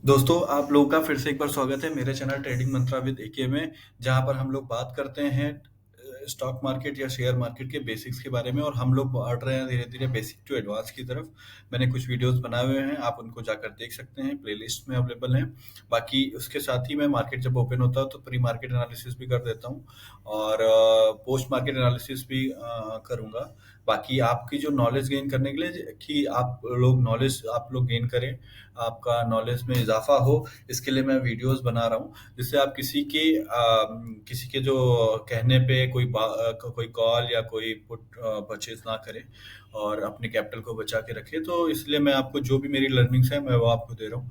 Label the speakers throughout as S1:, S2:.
S1: दोस्तों, आप लोगों का फिर से एक बार स्वागत है मेरे चैनल ट्रेडिंग मंत्रा विद एके में, जहाँ पर हम लोग बात करते हैं स्टॉक मार्केट या शेयर मार्केट के बेसिक्स के बारे में और हम लोग बढ़ रहे हैं धीरे-धीरे बेसिक टू एडवांस की तरफ। मैंने कुछ वीडियोस बनाए हुए हैं, आप उनको जाकर देख सकते हैं, प्लेलिस्ट में अवेलेबल हैं। बाकी उसके साथ ही मैं मार्केट जब ओपन होता है तो प्री मार्केट एनालिसिस भी कर देता हूँ और पोस्ट मार्केट एनालिसिस भी करूँगा। बाकी आपकी जो नॉलेज गेन करने के लिए कि आप लोग गेन करें, आपका नॉलेज में इजाफा हो, इसके लिए मैं वीडियोस बना रहा हूँ जिससे आप किसी के जो कहने पे कोई कॉल या कोई पुट परचेज ना करें और अपने कैपिटल को बचा के रखें। तो इसलिए मैं आपको जो भी मेरी लर्निंग्स है मैं वो आपको दे रहा हूँ।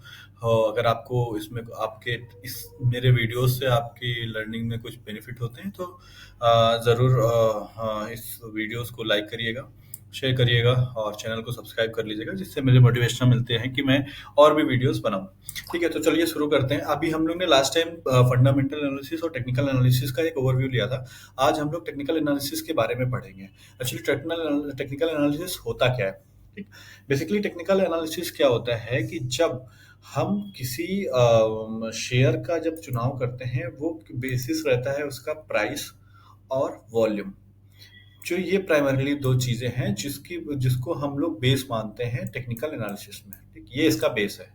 S1: अगर आपको इसमें आपके इस मेरे वीडियोस से आपकी लर्निंग में कुछ बेनिफिट होते हैं तो ज़रूर इस वीडियोस को लाइक करिएगा, शेयर करिएगा और चैनल को सब्सक्राइब कर लीजिएगा, जिससे मुझे मोटिवेशन मिलते हैं कि मैं और भी वीडियोस बनाऊं। ठीक है, तो चलिए शुरू करते हैं। अभी हम लोग ने लास्ट टाइम फंडामेंटल एनालिसिस और टेक्निकल एनालिसिस का एक ओवरव्यू लिया था। आज हम लोग टेक्निकल एनालिसिस के बारे में पढ़ेंगे। एक्चुअली टेक्निकल एनालिसिस होता क्या है? ठीक, बेसिकली टेक्निकल एनालिसिस क्या होता है कि जब हम किसी शेयर का जब चुनाव करते हैं, वो बेसिस रहता है उसका प्राइस और वॉल्यूम। जो ये प्राइमरीली दो चीजें हैं जिसको हम लोग बेस मानते हैं टेक्निकल एनालिसिस में। ठीक, ये इसका बेस है।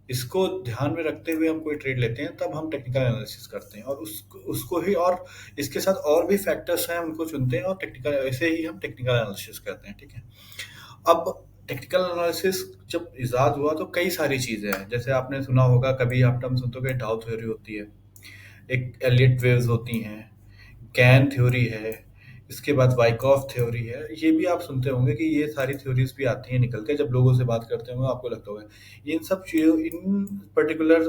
S1: इसको ध्यान में रखते हुए हम कोई ट्रेड लेते हैं तब हम टेक्निकल एनालिसिस करते हैं और उसको उसको ही और इसके साथ और भी फैक्टर्स हैं उनको चुनते हैं और टेक्निकल ऐसे ही हम टेक्निकल एनालिसिस करते हैं। ठीक है, अब टेक्निकल एनालिसिस जब इजाद हुआ तो कई सारी चीजें हैं। जैसे आपने सुना होगा, कभी आप टर्म सुनते हो, डाउ थ्योरी होती है, एक एलियट वेव्स होती हैं, गैन थ्योरी है, इसके बाद वाइकॉफ थ्योरी है। ये भी आप सुनते होंगे कि ये सारी थ्योरीज भी आती हैं निकल के, जब लोगों से बात करते होंगे आपको लगता होगा। इन सब चीज़ों इन पर्टिकुलर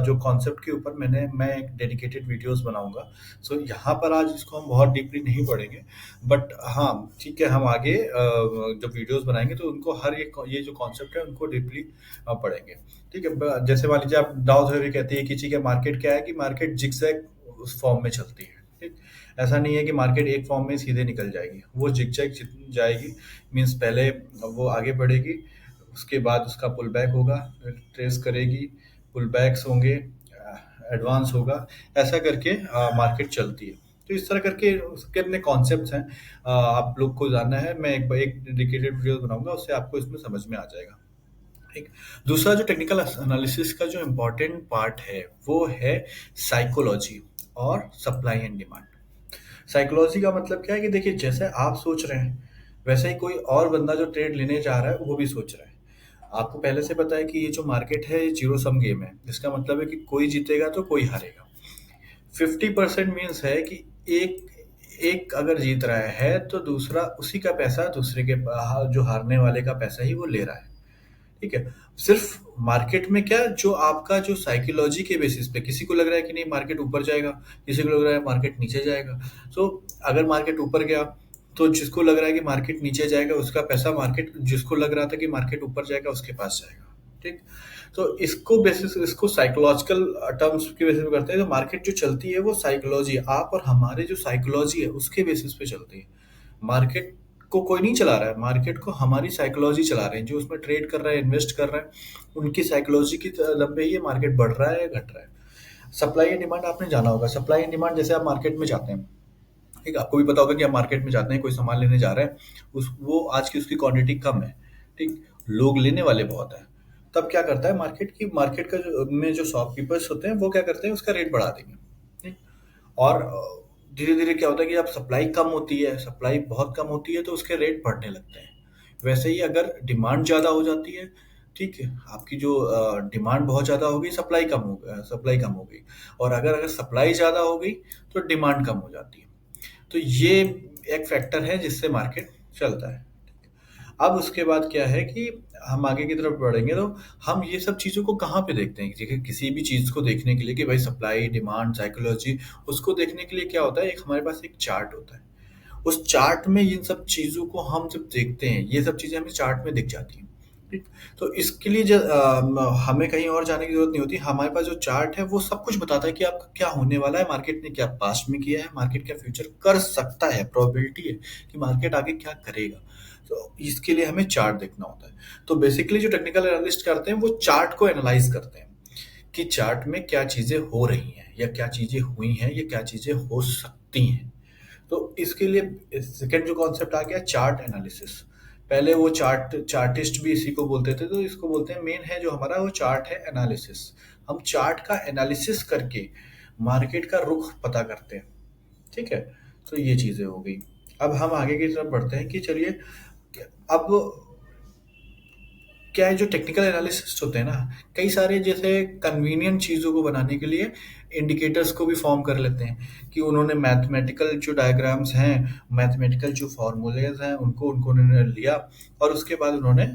S1: जो कॉन्सेप्ट के ऊपर मैं एक डेडिकेटेड वीडियोस बनाऊंगा। सो यहाँ पर आज इसको हम बहुत डीपली नहीं पढ़ेंगे, बट हाँ ठीक है, हम आगे जब वीडियोस बनाएंगे तो उनको हर एक ये जो कॉन्सेप्ट है उनको डीपली पढ़ेंगे। ठीक है, जैसे मान लीजिए आप डाउ थ्योरी कहती है कि ठीक है, मार्केट क्या है कि मार्केट जिगजैग उस फॉर्म में चलती है। ठीक, ऐसा नहीं है कि मार्केट एक फॉर्म में सीधे निकल जाएगी, वो जिगजैग जाएगी। मींस पहले वो आगे बढ़ेगी, उसके बाद उसका पुल बैक होगा, ट्रेस करेगी, पुल बैक्स होंगे, एडवांस होगा, ऐसा करके मार्केट चलती है। तो इस तरह करके उसके अपने कॉन्सेप्ट्स हैं। आप लोग को जानना है, मैं एक डेडिकेटेड वीडियो बनाऊंगा, उससे आपको इसमें समझ में आ जाएगा। ठीक, दूसरा जो टेक्निकल एनालिसिस का जो इम्पोर्टेंट पार्ट है वो है साइकोलॉजी और सप्लाई एंड डिमांड। साइकोलॉजी का मतलब क्या है कि देखिए, जैसे आप सोच रहे हैं वैसे ही कोई और बंदा जो ट्रेड लेने जा रहा है वो भी सोच रहा है। आपको पहले से पता है कि ये जो मार्केट है ये जीरो सम गेम है। इसका मतलब है कि कोई जीतेगा तो कोई हारेगा। 50% मीन्स है कि एक एक अगर जीत रहा है तो दूसरा उसी का पैसा दूसरे के जो हारने वाले का पैसा ही वो ले रहा है। ठीक है, सिर्फ मार्केट में क्या, जो आपका जो साइकोलॉजी के बेसिस पे किसी को लग रहा है कि नहीं मार्केट ऊपर जाएगा, किसी को लग रहा है मार्केट नीचे जाएगा। तो अगर मार्केट ऊपर गया तो जिसको लग रहा है कि मार्केट नीचे जाएगा उसका पैसा मार्केट, जिसको लग रहा था कि मार्केट ऊपर जाएगा उसके पास जाएगा। ठीक, तो इसको साइकोलॉजिकल टर्म्स के बेसिस पे करते हैं। तो मार्केट जो चलती है वो साइकोलॉजी, आप और हमारे जो साइकोलॉजी है उसके बेसिस पे चलती है। मार्केट को कोई नहीं चला रहा है, मार्केट को हमारी साइकोलॉजी चला रहे हैं। जो उसमें ट्रेड कर रहा है, इन्वेस्ट कर रहा है, उनकी साइकोलॉजी की दम पे ही ये मार्केट बढ़ रहा है या घट रहा है। सप्लाई एंड डिमांड आपने जाना होगा। सप्लाई एंड डिमांड, जैसे आप मार्केट में जाते हैं, ठीक, आपको भी पता होगा कि आप मार्केट में जाते हैं, कोई सामान लेने जा रहे हैं, उस वो आज की उसकी क्वांटिटी कम है। ठीक, लोग लेने वाले बहुत हैं। तब क्या करता है मार्केट का जो में जो शॉपकीपर्स होते हैं वो क्या करते हैं, उसका रेट बढ़ा देंगे। ठीक, और धीरे धीरे क्या होता है कि अब सप्लाई कम होती है, सप्लाई बहुत कम होती है तो उसके रेट बढ़ने लगते हैं। वैसे ही अगर डिमांड ज़्यादा हो जाती है, ठीक है, आपकी जो डिमांड बहुत ज़्यादा हो गई, सप्लाई कम हो गई, और अगर सप्लाई ज़्यादा हो गई तो डिमांड कम हो जाती है। तो ये एक फैक्टर है जिससे मार्केट चलता है। अब उसके बाद क्या है कि हम आगे की तरफ बढ़ेंगे तो हम ये सब चीज़ों को कहाँ पे देखते हैं? देखिए, किसी भी चीज़ को देखने के लिए कि भाई सप्लाई, डिमांड, साइकोलॉजी, उसको देखने के लिए क्या होता है, एक हमारे पास एक चार्ट होता है। उस चार्ट में इन सब चीज़ों को हम जब देखते हैं, ये सब चीज़ें हमें चार्ट में दिख जाती हैं। ठीक? तो इसके लिए हमें कहीं और जाने की ज़रूरत नहीं होती। हमारे पास जो चार्ट है वो सब कुछ बताता है कि आपका क्या होने वाला है, मार्केट ने क्या पास्ट में किया है, मार्केट क्या फ्यूचर कर सकता है, प्रोबेबिलिटी है कि मार्केट आगे क्या करेगा। तो इसके लिए हमें चार्ट देखना होता है। तो बेसिकली जो टेक्निकल एनालिस्ट करते हैं वो चार्ट को एनालाइज करते हैं कि चार्ट में क्या चीजें हो रही हैं या क्या चीजें हुई हैं या क्या चीजें हो सकती हैं। तो इसके लिए सेकंड जो कॉन्सेप्ट आ गया चार्ट एनालिसिस। पहले वो चार्टिस्ट भी इसी को बोलते थे, तो इसको बोलते हैं मेन है जो हमारा वो चार्ट है एनालिसिस। हम चार्ट का एनालिसिस करके मार्केट का रुख पता करते हैं। ठीक है, तो ये चीजें हो गई। अब हम आगे की तरफ बढ़ते हैं कि चलिए अब क्या है, जो टेक्निकल एनालिसिस्ट होते हैं ना, कई सारे जैसे कन्वीनियंट चीज़ों को बनाने के लिए इंडिकेटर्स को भी फॉर्म कर लेते हैं कि उन्होंने मैथमेटिकल जो डायग्राम्स हैं, मैथमेटिकल जो फॉर्मूलेज हैं, उनको उनको उन्होंने लिया और उसके बाद उन्होंने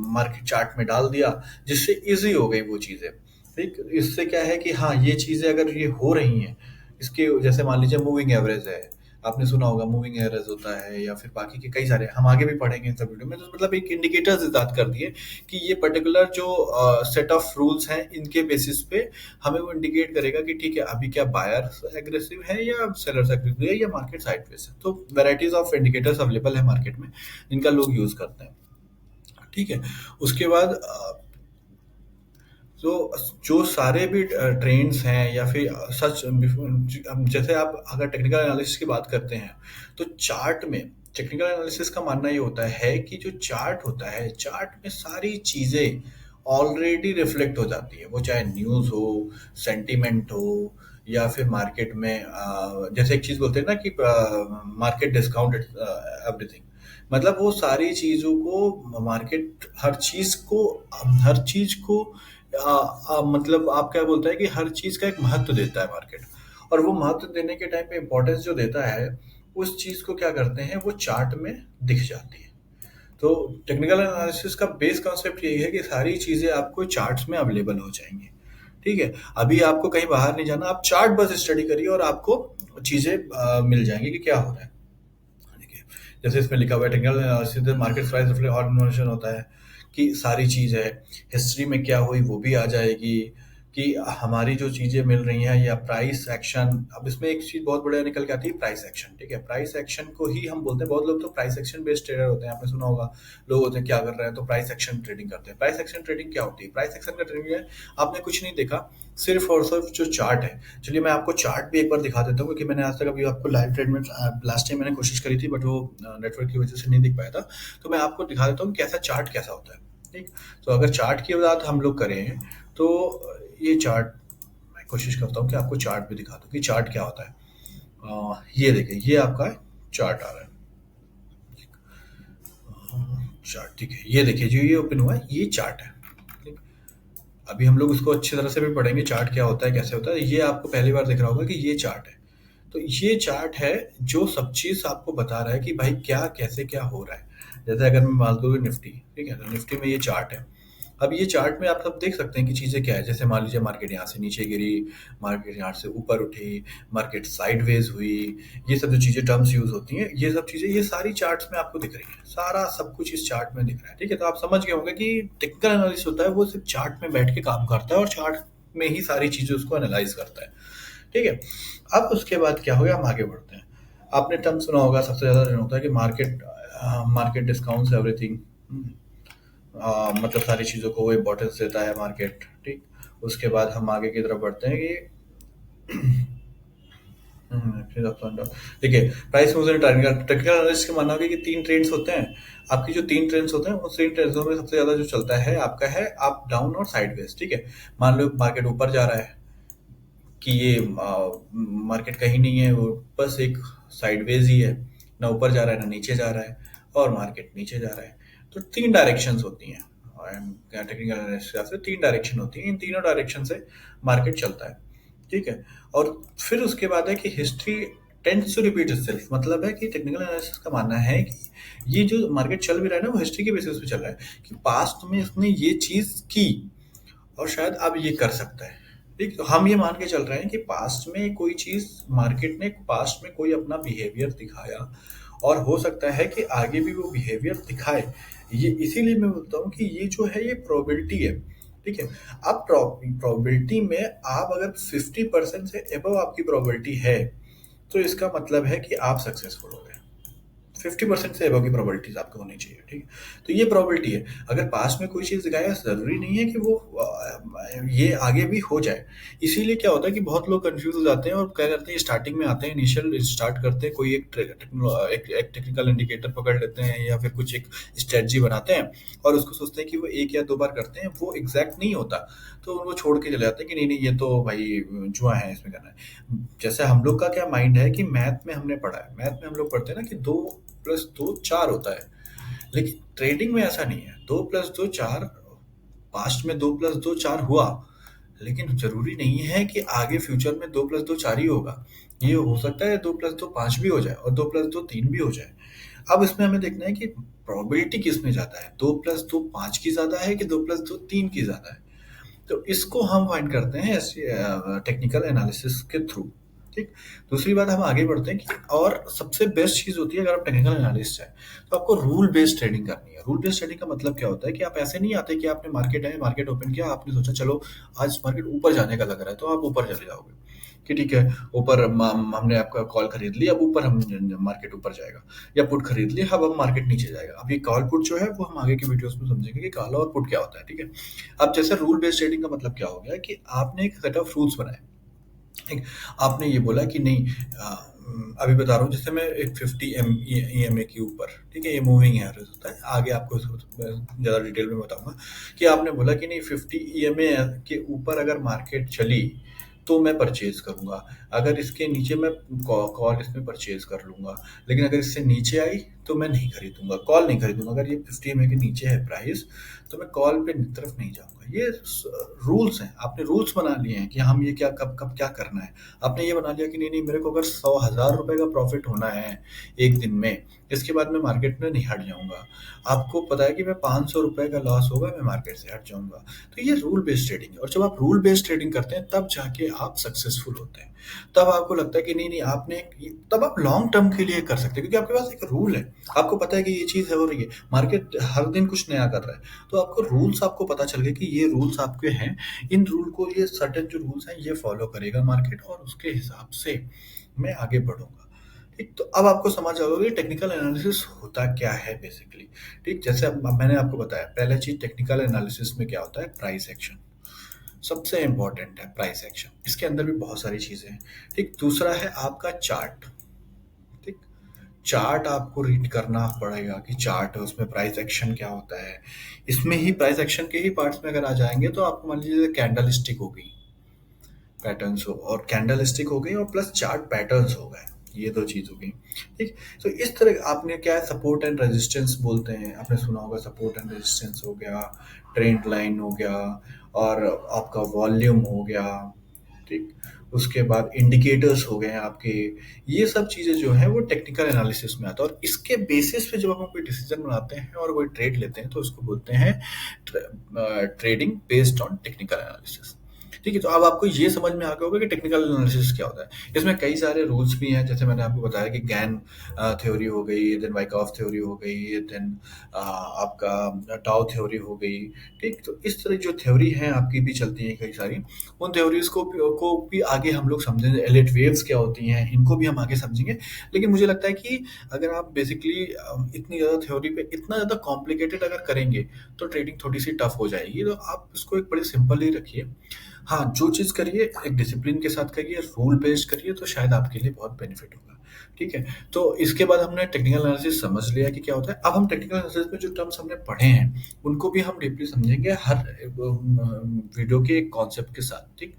S1: मार्केट चार्ट में डाल दिया, जिससे इजी हो गई वो चीज़ें। ठीक, इससे क्या है कि हाँ ये चीज़ें अगर ये हो रही हैं, इसके जैसे मान लीजिए मूविंग एवरेज है, आपने सुना होगा मूविंग एवरेज होता है, या फिर बाकी के कई सारे हम आगे भी पढ़ेंगे इन सब वीडियो में। तो मतलब एक इंडिकेटर्स इजाद कर दिए कि ये पर्टिकुलर जो सेट ऑफ रूल्स हैं, इनके बेसिस पे हमें वो इंडिकेट करेगा कि ठीक है अभी क्या बायर्स एग्रेसिव है या सेलर्स एग्रेसिव है या मार्केट साइडवेज है। तो वैराइटीज ऑफ इंडिकेटर्स अवेलेबल है मार्केट में जिनका लोग यूज करते हैं। ठीक है, उसके बाद तो जो सारे भी ट्रेंड्स हैं या फिर सच, जैसे आप अगर टेक्निकल एनालिसिस की बात करते हैं तो चार्ट में टेक्निकल एनालिसिस का मानना ये होता है कि जो चार्ट होता है, चार्ट में सारी चीजें ऑलरेडी रिफ्लेक्ट हो जाती है, वो चाहे न्यूज हो, सेंटीमेंट हो, या फिर मार्केट में जैसे एक चीज बोलते हैं ना कि मार्केट डिस्काउंट एवरीथिंग। मतलब वो सारी चीजों को मार्केट हर चीज को मतलब आप क्या बोलता है कि हर चीज का एक महत्व देता है मार्केट। और वो महत्व देने के टाइम पे इम्पोर्टेंस जो देता है, उस चीज को क्या करते हैं वो चार्ट में दिख जाती है। तो टेक्निकल एनालिसिस का बेस कॉन्सेप्ट यही है कि सारी चीजें आपको चार्ट्स में अवेलेबल हो जाएंगी। ठीक है, अभी आपको कहीं बाहर नहीं जाना, आप चार्ट बस स्टडी करिए और आपको चीजें मिल जाएंगी कि क्या हो रहा है। देखिए, जैसे इसमें लिखा हुआ है technical analysis market price organisation होता है कि सारी चीज़ है, हिस्ट्री में क्या हुई वो भी आ जाएगी, कि हमारी जो चीज़ें मिल रही हैं या प्राइस एक्शन। अब इसमें एक चीज़ बहुत बढ़िया निकल के आती है, प्राइस एक्शन। ठीक है, प्राइस एक्शन को ही हम बोलते हैं, बहुत लोग तो प्राइस एक्शन बेस्ड ट्रेडर होते हैं, आपने सुना होगा। लोग होते हैं क्या कर रहे हैं तो प्राइस एक्शन ट्रेडिंग करते हैं। प्राइस एक्शन ट्रेडिंग क्या होती है? प्राइस एक्शन का ट्रेडिंग है, आपने कुछ नहीं देखा, सिर्फ और सिर्फ जो चार्ट है। चलिए मैं आपको चार्ट भी एक बार दिखा देता हूँ, क्योंकि मैंने आज तक अभी आपको लाइव ट्रेड में लास्ट टाइम मैंने कोशिश करी थी, बट वो नेटवर्क की वजह से नहीं दिख पाया था। तो मैं आपको दिखा देता हूँ कैसा चार्ट कैसा होता है। ठीक, तो अगर चार्ट की बात हम लोग करें तो ये चार्ट, मैं कोशिश करता हूँ कि आपको चार्ट भी दिखा दूँ कि चार्ट क्या होता है। ये देखिए, ये आपका चार्ट आ रहा है। चार्ट, ठीक है, ये देखिए जो ये ओपन हुआ है ये चार्ट है। ठीक, अभी हम लोग उसको अच्छी तरह से भी पढ़ेंगे चार्ट क्या होता है कैसे होता है। ये आपको पहली बार दिख रहा होगा कि ये चार्ट है। तो ये चार्ट है जो सब चीज आपको बता रहा है कि भाई क्या कैसे क्या हो रहा है। जैसे अगर मैं मान लूँ निफ्टी, ठीक है, तो निफ्टी में ये चार्ट है। अब ये चार्ट में आप सब देख सकते हैं कि चीजें क्या है। जैसे मान लीजिए मार्केट यहाँ से नीचे गिरी, मार्केट यहाँ से ऊपर उठी, मार्केट साइडवेज हुई, ये सब जो चीजें टर्म्स यूज होती हैं, ये सब चीजें ये सारी चार्ट्स में आपको दिख रही है। सारा सब कुछ इस चार्ट में दिख रहा है। ठीक है, तो आप समझ गए होंगे कि टेक्निकल एनालिसिस होता है वो सिर्फ चार्ट में बैठ के काम करता है और चार्ट में ही सारी चीजें उसको एनालाइज करता है। ठीक है, अब उसके बाद क्या हो गया, हम आगे बढ़ते हैं। आपने टर्म सुना होगा, सबसे ज्यादा टर्म होता है कि मार्केट डिस्काउंट्स एवरीथिंग। मतलब सारी चीज़ों को वो इम्पोर्टेंस देता है मार्केट। ठीक, उसके बाद हम आगे की तरफ बढ़ते हैं कि देखिए price moves and technical analysis का मानना है कि तीन ट्रेंड्स होते हैं। आपकी जो तीन ट्रेंड्स होते हैं उन तीन ट्रेंड्सों में सबसे ज्यादा जो चलता है आपका है अप डाउन और साइडवेज। ठीक है, मान लो मार्केट ऊपर जा रहा है कि ये मार्केट कहीं नहीं है, वो बस एक साइडवेज ही है, ना ऊपर जा रहा है ना नीचे जा रहा है, और मार्केट नीचे जा रहा है। तो तीन डायरेक्शंस होती हैं, टेक्निकल एनालिसिस से तीन डायरेक्शन होती हैं, इन तीनों डायरेक्शन से मार्केट चलता है। ठीक है, और फिर उसके बाद है कि history tends to repeat itself. मतलब है कि टेक्निकल एनालिसिस का मानना है कि ये जो मार्केट चल भी रहा है ना, वो हिस्ट्री के बेसिस पे चल रहा है कि पास्ट में इसने ये चीज की और शायद अब ये कर सकता है। ठीक, तो हम ये मान के चल रहे हैं कि पास्ट में कोई चीज, मार्केट ने पास्ट में कोई अपना बिहेवियर दिखाया और हो सकता है कि आगे भी वो बिहेवियर दिखाए। ये इसीलिए मैं बोलता हूँ कि ये जो है ये प्रोबेबिलिटी है। ठीक है, अब प्रोबेबिलिटी में आप अगर 50% से एबव आपकी प्रोबेबिलिटी है तो इसका मतलब है कि आप सक्सेसफुल हो गए। 50% से अबव की प्रोबेबिलिटीज आपको होनी चाहिए, ठीक है। तो ये प्रोबेबिलिटी है। अगर पास में कोई चीज़ दिखाएगा, ज़रूरी नहीं है कि वो ये आगे भी हो जाए। इसीलिए क्या होता है कि बहुत लोग कंफ्यूज हो जाते हैं और क्या करते हैं, स्टार्टिंग में आते हैं, इनिशियल स्टार्ट करते हैं, कोई एक टेक्निकल इंडिकेटर पकड़ लेते हैं या फिर कुछ एक स्ट्रेटजी बनाते हैं और उसको सोचते हैं कि वो एक या दो बार करते हैं, वो एग्जैक्ट नहीं होता। तो उनको छोड़ के चले जाते हैं कि नहीं नहीं, ये तो भाई जुआ है, इसमें करना है। जैसे हम लोग का क्या माइंड है कि मैथ में हमने पढ़ा है, मैथ में हम लोग पढ़ते हैं ना कि 2+2 4 होता है। लेकिन ट्रेडिंग में ऐसा नहीं है। 2+2 4, पास्ट में 2+2 4 हुआ, लेकिन जरूरी नहीं है कि आगे फ्यूचर में 2+2 4 ही होगा। ये हो सकता है 2+2 5 भी हो जाए और 2+2 3 भी हो जाए। अब इसमें हमें देखना है कि प्रोबेबिलिटी किस में ज्यादा है, 2+2 5 की ज्यादा है कि 2+2 3 की ज्यादा है। तो इसको हम फाइंड करते हैं टेक्निकल एनालिसिस के थ्रू, ठीक। दूसरी बात, हम आगे बढ़ते हैं कि और सबसे बेस्ट चीज होती है, अगर आप टेक्निकल एनालिस्ट है तो आपको रूल बेस्ड ट्रेडिंग करनी है। रूल बेस्ड ट्रेडिंग का मतलब क्या होता है कि आप ऐसे नहीं आते कि आपने मार्केट है, मार्केट ओपन किया, आपने सोचा चलो आज मार्केट ऊपर जाने का लग रहा है तो आप ऊपर चले जाओगे कि ठीक है, ऊपर हमने आपका कॉल खरीद लिया, अब ऊपर हम मार्केट ऊपर जाएगा, या पुट खरीद लिया, अब मार्केट नीचे जाएगा। अब ये कॉल पुट जो है वो हम आगे के वीडियोस में समझेंगे कि कॉल और पुट क्या होता है, ठीक है। अब जैसे रूल बेस्ड ट्रेडिंग का मतलब क्या हो गया कि आपने एक सेट ऑफ रूल्स बनाए, ठीक। आपने ये बोला कि नहीं, अभी बता रहा हूँ, जैसे मैं एक 50 EMA के ऊपर, ठीक है, ये मूविंग एवरेज होता है, आगे आपको ज़्यादा डिटेल में बताऊंगा कि आपने बोला कि नहीं 50 EMA के ऊपर अगर मार्केट चली तो मैं परचेज करूंगा, अगर इसके नीचे मैं कॉल इसमें परचेज कर लूंगा, लेकिन अगर इससे नीचे आई तो मैं नहीं खरीदूंगा, कॉल नहीं खरीदूंगा। अगर ये 50 EMA के नीचे है प्राइस तो मैं कॉल पे तरफ नहीं जाऊंगा। ये रूल्स हैं, आपने रूल्स बना लिए हैं कि हम ये क्या कब कब क्या करना है। आपने ये बना लिया कि नहीं नहीं, मेरे को अगर 100,000 रुपए का प्रॉफिट होना है एक दिन में, इसके बाद मैं मार्केट में नहीं हट जाऊंगा। आपको पता है कि मैं 500 रुपए का लॉस होगा, मैं मार्केट से हट जाऊंगा। तो ये रूल बेस्ड ट्रेडिंग है, और जब आप रूल बेस्ड ट्रेडिंग करते हैं तब जाके आप सक्सेसफुल होते हैं। तब आपको लगता है कि नहीं नहीं, तब आप लॉन्ग टर्म के लिए कर सकते हैं, क्योंकि आपके पास एक रूल है, आपको पता है कि ये चीज है हो रही है, मार्केट हर दिन कुछ नया कर रहा है। तो आपको रूल्स, आपको पता चल गया कि ये रूल्स आपके हैं, इन रूल को, ये सर्टेन जो रूल्स हैं ये फॉलो करेगा मार्केट, और उसके हिसाब से मैं आगे बढ़ूंगा, ठीक। तो अब आपको समझ आ गया कि टेक्निकल एनालिसिस होता क्या है बेसिकली, ठीक। जैसे अब मैंने आपको बताया, पहला चीज टेक्निकल एनालिसिस में क्या होता है, प्राइस एक्शन सबसे इंपॉर्टेंट है। प्राइस एक्शन, इसके अंदर भी बहुत सारी चीजें हैं, ठीक। दूसरा है आपका चार्ट, ठीक। चार्ट आपको रीड करना पड़ेगा कि चार्ट है, उसमें प्राइस एक्शन क्या होता है। इसमें ही प्राइस एक्शन के ही पार्ट्स में अगर आ जाएंगे तो आपको मान लीजिए कैंडल स्टिक हो गई, पैटर्न्स हो, और कैंडल स्टिक हो गई, और प्लस चार्ट पैटर्न्स हो गए, ये दो चीज हो गई, ठीक। तो इस तरह आपने क्या है, सपोर्ट एंड रेजिस्टेंस बोलते हैं, आपने सुना होगा, सपोर्ट एंड रेजिस्टेंस हो गया, ट्रेंड लाइन हो गया, और आपका वॉल्यूम हो गया, ठीक। उसके बाद इंडिकेटर्स हो गए आपके। ये सब चीजें जो है वो टेक्निकल एनालिसिस में आता है, और इसके बेसिस पे जब हम कोई डिसीजन बनाते हैं और कोई ट्रेड लेते हैं तो उसको बोलते हैं trading based on technical analysis, ठीक है। तो अब आपको ये समझ में आ गया होगा कि टेक्निकल एनालिसिस क्या होता है। इसमें कई सारे रूल्स भी हैं, जैसे मैंने आपको बताया कि गैन थ्योरी हो गई, देन वाइकॉफ थ्योरी हो गई, देन आपका टाउ थ्योरी हो गई, ठीक। तो इस तरह जो थ्योरी हैं आपकी भी चलती हैं कई सारी, उन थ्योरीज को भी आगे हम लोग समझेंगे। एलिट वेव्स क्या होती हैं, इनको भी हम आगे समझेंगे। लेकिन मुझे लगता है कि अगर आप बेसिकली इतनी ज़्यादा थ्योरी पे इतना ज़्यादा कॉम्प्लिकेटेड अगर करेंगे तो ट्रेडिंग थोड़ी सी टफ हो जाएगी। तो आप इसको एक बड़े सिंपल ही रखिए। हाँ, जो चीज़ करिए एक डिसिप्लिन के साथ करिए, रूल बेस्ड करिए, तो शायद आपके लिए बहुत बेनिफिट होगा, ठीक है। तो इसके बाद हमने टेक्निकल एनालिसिस समझ लिया कि क्या होता है। अब हम टेक्निकल एनालिसिस में जो टर्म्स हमने पढ़े हैं उनको भी हम डीपली समझेंगे हर वीडियो के एक कॉन्सेप्ट के साथ, ठीक।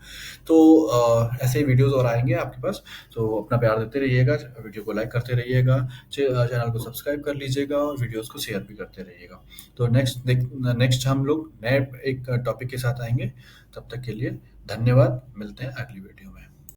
S1: तो ऐसे ही वीडियोस और आएंगे आपके पास, तो अपना प्यार देते रहिएगा, वीडियो को लाइक करते रहिएगा, चैनल को सब्सक्राइब कर लीजिएगा, और वीडियोस को शेयर भी करते रहिएगा। तो नेक्स्ट हम लोग नए एक टॉपिक के साथ आएंगे। तब तक के लिए धन्यवाद, मिलते हैं अगली वीडियो में।